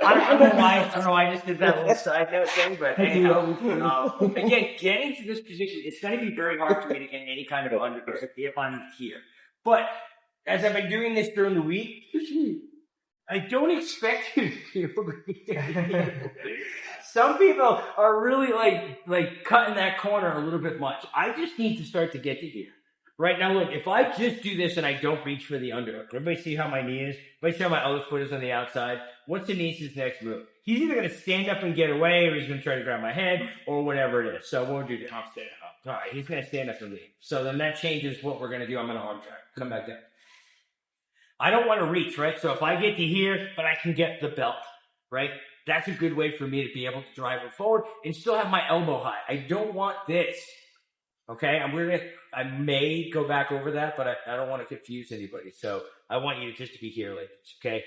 I don't know why I just did that little side note thing, but anyhow, again, getting to this position, it's going to be very hard for me to get any kind of undergrowth if I'm here. But as I've been doing this during the week, I don't expect you to be able to get Some people are really like cutting that corner a little bit much. I just need to start to get to here. Right now, look, if I just do this and I don't reach for the underhook, everybody see how my knee is? Everybody see how my other foot is on the outside? What's Denise's next move? He's either going to stand up and get away, or he's going to try to grab my head, or whatever it is. So we'll do that. I'm standing up. All right, he's going to stand up and leave. So then that changes what we're going to do. I'm going to arm drag. Come back down. I don't want to reach, right? So if I get to here, but I can get the belt, right? That's a good way for me to be able to drive it forward and still have my elbow high. I don't want this. Okay, I may go back over that, but I don't want to confuse anybody. So I want you just to be here like this, okay?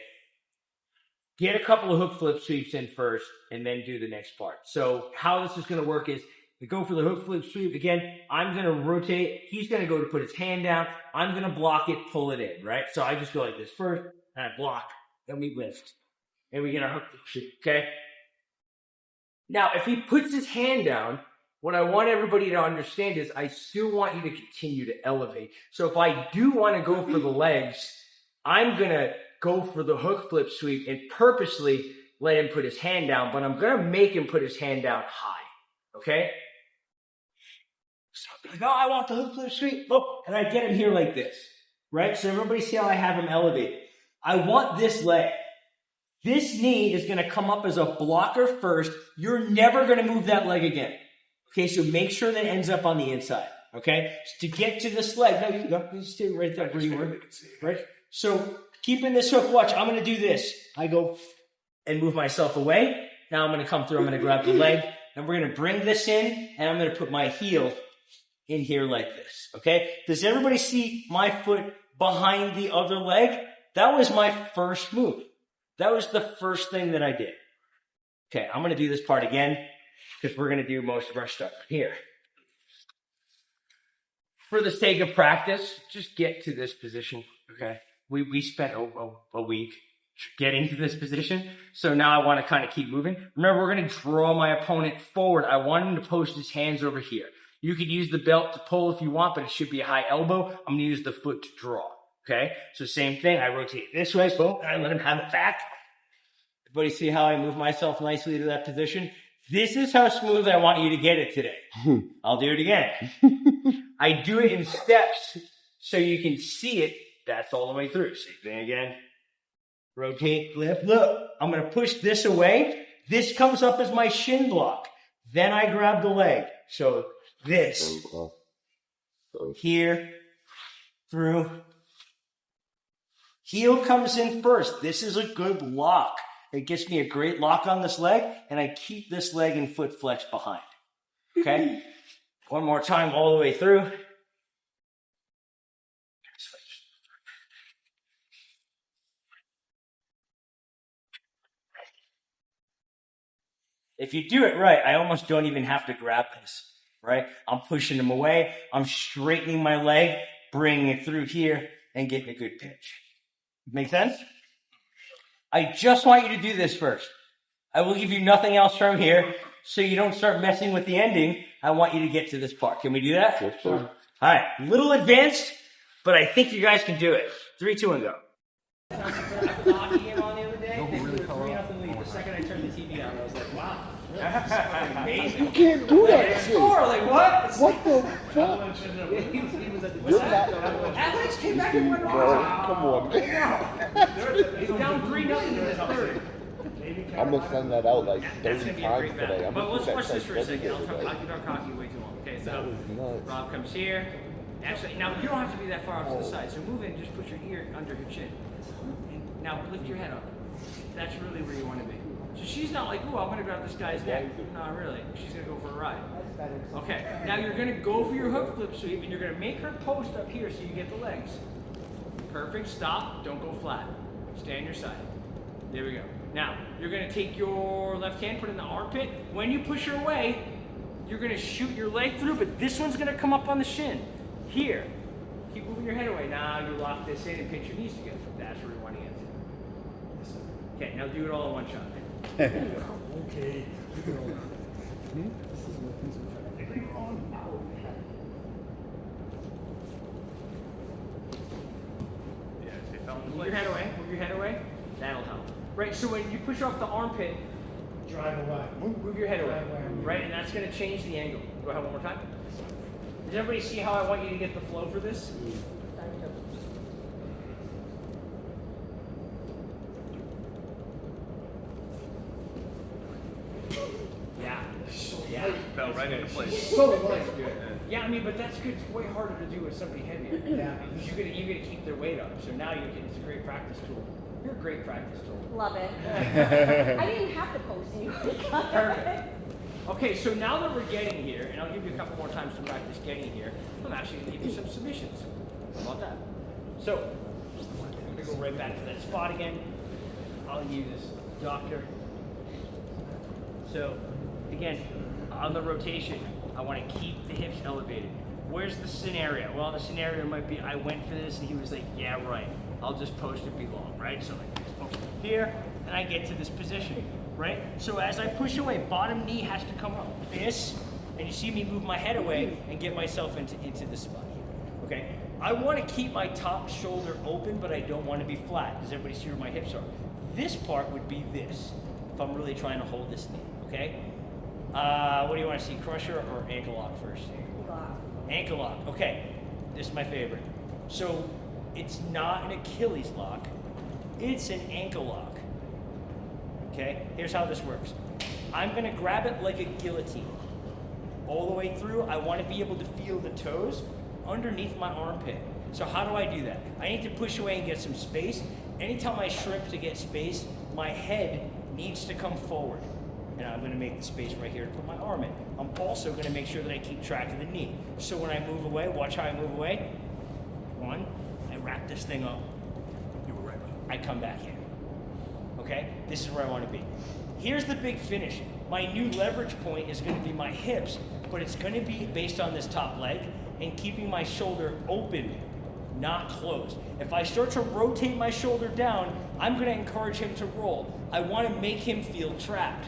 Get a couple of hook flip sweeps in first and then do the next part. So how this is going to work is we go for the hook flip sweep. Again, I'm going to rotate. He's going to go to put his hand down. I'm going to block it, pull it in, right? So I just go like this first, and I block, then we lift. And we get our hook flip sweep, okay? Now, if he puts his hand down, what I want everybody to understand is I still want you to continue to elevate. So if I do want to go for the legs, I'm going to go for the hook flip sweep and purposely let him put his hand down, but I'm going to make him put his hand down high, okay? So I'll be like, oh, I want the hook flip sweep. Oh, and I get him here like this, right? So everybody see how I have him elevated. I want this leg. This knee is going to come up as a blocker first. You're never going to move that leg again. Okay, so make sure that ends up on the inside, okay? So to get to this leg, no, you go, just stay right there where you were, right? So keeping this hook, watch, I'm going to do this. I go and move myself away. Now I'm going to come through, I'm going to grab the leg, and we're going to bring this in, and I'm going to put my heel in here like this, okay? Does everybody see my foot behind the other leg? That was my first move. That was the first thing that I did. Okay, I'm going to do this part again, because we're going to do most of our stuff here. For the sake of practice, just get to this position, okay? We spent a week getting to this position, so now I want to kind of keep moving. Remember, we're going to draw my opponent forward. I want him to post his hands over here. You could use the belt to pull if you want, but it should be a high elbow. I'm going to use the foot to draw, okay? So same thing. I rotate this way, boom, and I let him have it back. Everybody see how I move myself nicely to that position? This is how smooth I want you to get it today. I'll do it again. I do it in steps so you can see it. That's all the way through. Same thing again. Rotate, lift. Look, I'm going to push this away. This comes up as my shin block. Then I grab the leg. So this. Here. Through. Heel comes in first. This is a good lock. It gets me a great lock on this leg, and I keep this leg and foot flex behind. Okay? One more time all the way through. If you do it right, I almost don't even have to grab this, right? I'm pushing him away. I'm straightening my leg, bringing it through here, and getting a good pitch. Make sense? I just want you to do this first. I will give you nothing else from here, so you don't start messing with the ending. I want you to get to this part. Can we do that? Yes, sir. All right. A little advanced, but I think you guys can do it. 3, 2, and go. I put hockey in on the other day. They put a 3-0 lead. The second I turned the TV on, I was like, wow. That's fucking amazing. You can't do that shit. Like, what? What the fuck? He was at the You're not. Alex came back and won. Come on. He's down 3-0 in the third. I'm gonna send that out like 30 That's times today. But let's watch this for a second. I'll keep our cocky way too long. Okay, so nuts. Rob comes here. Actually, now you don't have to be that far off to the side. So move in, just put your ear under her chin. And now lift your head up. That's really where you want to be. So she's not like, ooh, I'm going to grab this guy's neck. No, really. She's going to go for a ride. Okay, now you're going to go for your hook flip sweep, and you're going to make her post up here so you get the legs. Perfect. Stop. Don't go flat. Stay on your side. There we go. Now, you're going to take your left hand, put it in the armpit. When you push her away, you're going to shoot your leg through, but this one's going to come up on the shin. Here. Keep moving your head away. Now you lock this in and pinch your knees together. That's where you want to get to. Okay, now do it all in one shot. Okay. Move your head away. Move your head away. That'll help. Right. So when you push off the armpit, Drive away. move your head away. Right, and that's going to change the angle. Go ahead one more time. Does everybody see how I want you to get the flow for this? Yeah. Yeah. Fell right into place. So light. Yeah, I mean, but that's good. It's way harder to do with somebody heavier. Yeah. Because you gotta keep their weight up. So now it's a great practice tool. You're a great practice tool. Love it. I didn't have to post you. Perfect. Okay, so now that we're getting here, and I'll give you a couple more times to practice getting here, I'm actually gonna give you some submissions. How about that? So, I'm gonna go right back to that spot again. I'll use doctor. So, again, on the rotation, I want to keep the hips elevated. Where's the scenario? Well, the scenario might be I went for this and he was like, yeah, right. I'll just post it below, right? So I post it here and I get to this position, right? So as I push away, bottom knee has to come up. This, and you see me move my head away and get myself into this spot here, okay? I want to keep my top shoulder open, but I don't want to be flat. Does everybody see where my hips are? This part would be this, if I'm really trying to hold this knee, okay? What do you want to see, crusher or ankle lock first? Ankle lock, okay. This is my favorite. So it's not an Achilles lock, it's an ankle lock. Okay, here's how this works. I'm gonna grab it like a guillotine. All the way through, I wanna be able to feel the toes underneath my armpit. So how do I do that? I need to push away and get some space. Anytime I shrimp to get space, my head needs to come forward. And I'm gonna make the space right here to put my arm in. I'm also gonna make sure that I keep track of the knee. So when I move away, watch how I move away. One, I wrap this thing up. You were right. I come back in. Okay? This is where I wanna be. Here's the big finish. My new leverage point is gonna be my hips, but it's gonna be based on this top leg and keeping my shoulder open, not closed. If I start to rotate my shoulder down, I'm gonna encourage him to roll. I wanna make him feel trapped.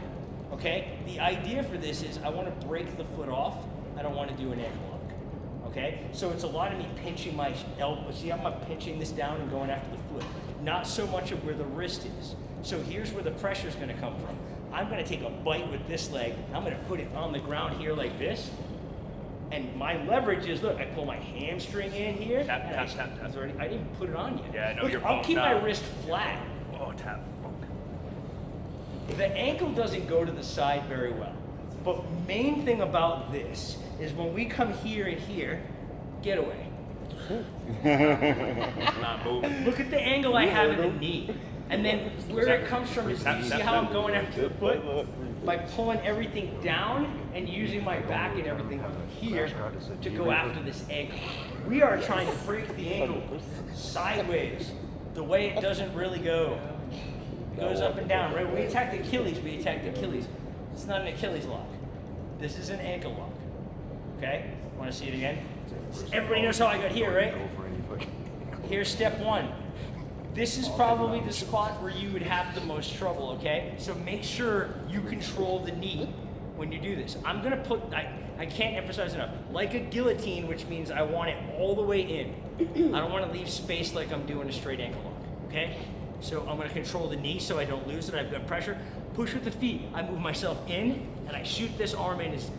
Okay? The idea for this is I want to break the foot off. I don't want to do an ankle lock. Okay? So it's a lot of me pinching my elbow. See how I'm pinching this down and going after the foot. Not so much of where the wrist is. So here's where the pressure is going to come from. I'm going to take a bite with this leg. I'm going to put it on the ground here like this. And my leverage is, look, I pull my hamstring in here. Tap. I didn't even put it on yet. Yeah, I know look, you're I'll pumped keep my now. wrist flat. Oh, tap. The ankle doesn't go to the side very well. But main thing about this is when we come here and here, get away. Not moving. Look at the angle I have in the knee. And then where it comes from is, you see how I'm going after the foot? By pulling everything down and using my back and everything here to go after this ankle. We are trying to break the ankle sideways, the way it doesn't really go. It goes up and down, right? When we attack the Achilles, we attack the Achilles. It's not an Achilles lock. This is an ankle lock. Okay? Want to see it again? Everybody knows how I got here, right? Here's step one. This is probably the spot where you would have the most trouble, okay? So make sure you control the knee when you do this. I'm gonna put, I can't emphasize enough, like a guillotine, which means I want it all the way in. I don't want to leave space like I'm doing a straight ankle lock, okay? So I'm gonna control the knee so I don't lose it. I've got pressure. Push with the feet. I move myself in and I shoot this arm in as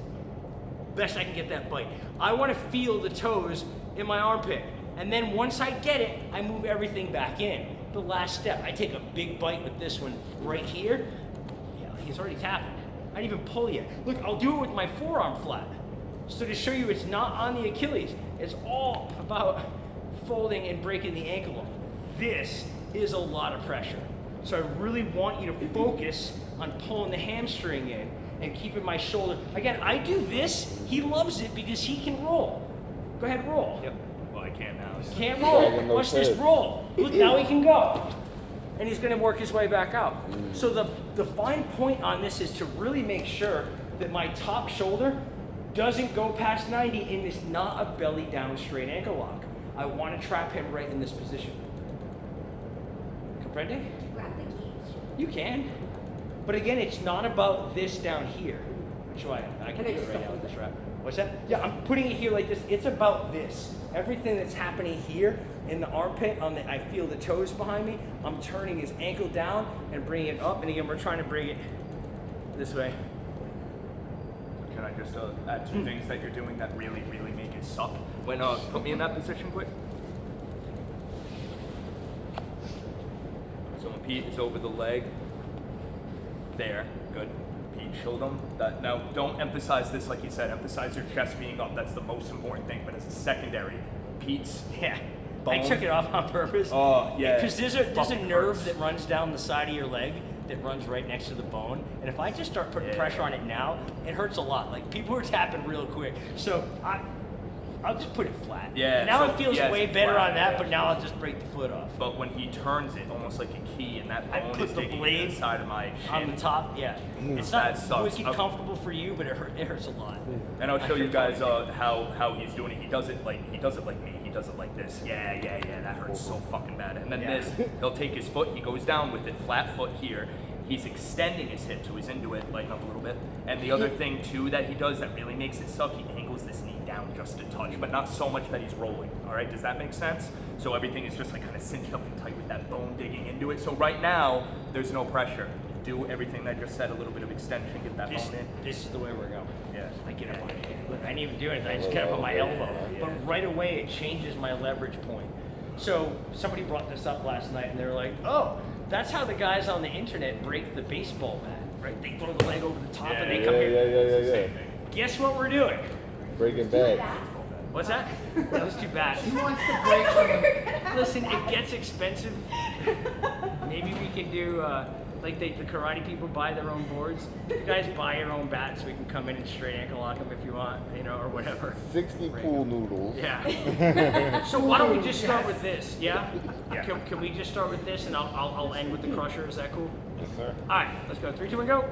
best I can get that bite. I wanna feel the toes in my armpit. And then once I get it, I move everything back in. The last step, I take a big bite with this one right here. Yeah, he's already tapping. I didn't even pull yet. Look, I'll do it with my forearm flat. So to show you it's not on the Achilles, it's all about folding and breaking the ankle. This is a lot of pressure. So I really want you to focus on pulling the hamstring in and keeping my shoulder. Again, I do this, he loves it because he can roll. Go ahead, roll. Yep. Well, I can't now. Can't roll. Watch this roll. Look, now he can go. And he's gonna work his way back out. So the fine point on this is to really make sure that my top shoulder doesn't go past 90 and it's not a belly down straight ankle lock. I wanna trap him right in this position. Comprende? Grab the keys. You can. But again, it's not about this down here. Which way? I can do it right now with this wrap. What's that? Yeah, I'm putting it here like this. It's about this. Everything that's happening here in the armpit, I feel the toes behind me. I'm turning his ankle down and bringing it up. And again, we're trying to bring it this way. Can I just add two things that you're doing that really, really make it suck? When put me in that position quick. So when Pete is over the leg, there, good. Pete showed him that. Now don't emphasize this like you said. Emphasize your chest being up. That's the most important thing. But as a secondary, Pete's bone. I took it off on purpose. Oh yeah. Because there's a Fucking nerve hurts. that runs down the side of your leg that runs right next to the bone. And if I just start putting pressure on it now, it hurts a lot. Like people are tapping real quick. So I'll just put it flat. Yeah, Now so- it feels yeah, way it's better flat, on that, yeah. but now I'll just break the foot off. But when he turns it, almost like a key, and that I bone put is the digging blade inside of my shin. On the top, yeah. It's That not sucks. wicked comfortable for you, but it hurts a lot. And I'll show you guys how he's doing it. He does it like me. He does it like this. Yeah. That hurts so fucking bad. And then this, he'll take his foot. He goes down with it, flat foot here. He's extending his hip, so he's into it, lighten up a little bit. And the other thing too that he does that really makes it suck, he angles this knee down just a touch, but not so much that he's rolling. All right, does that make sense? So everything is just like kind of cinched up and tight with that bone digging into it. So right now, there's no pressure. Do everything that I just said, a little bit of extension, get that bone in. This is the way we're going. Yeah. I get up on it. Look, I didn't even do anything. I just get up on my elbow. But right away, it changes my leverage point. So somebody brought this up last night, and they were like, "Oh, that's how the guys on the internet break the baseball bat, right? They throw the leg over the top, and they come here. Yeah. Guess what we're doing? Breaking Bad. What's that? Those two bats. He wants to break some. Listen, it gets expensive. Maybe we can do like the karate people buy their own boards. You guys buy your own bats, so we can come in and straight ankle lock them if you want, or whatever. 60 pool noodles. Yeah. So why don't we just start with this? Yeah. Yeah. Can we just start with this, and I'll end with the crusher? Is that cool? Yes, sir. All right. Let's go. 3, 2, 1, go.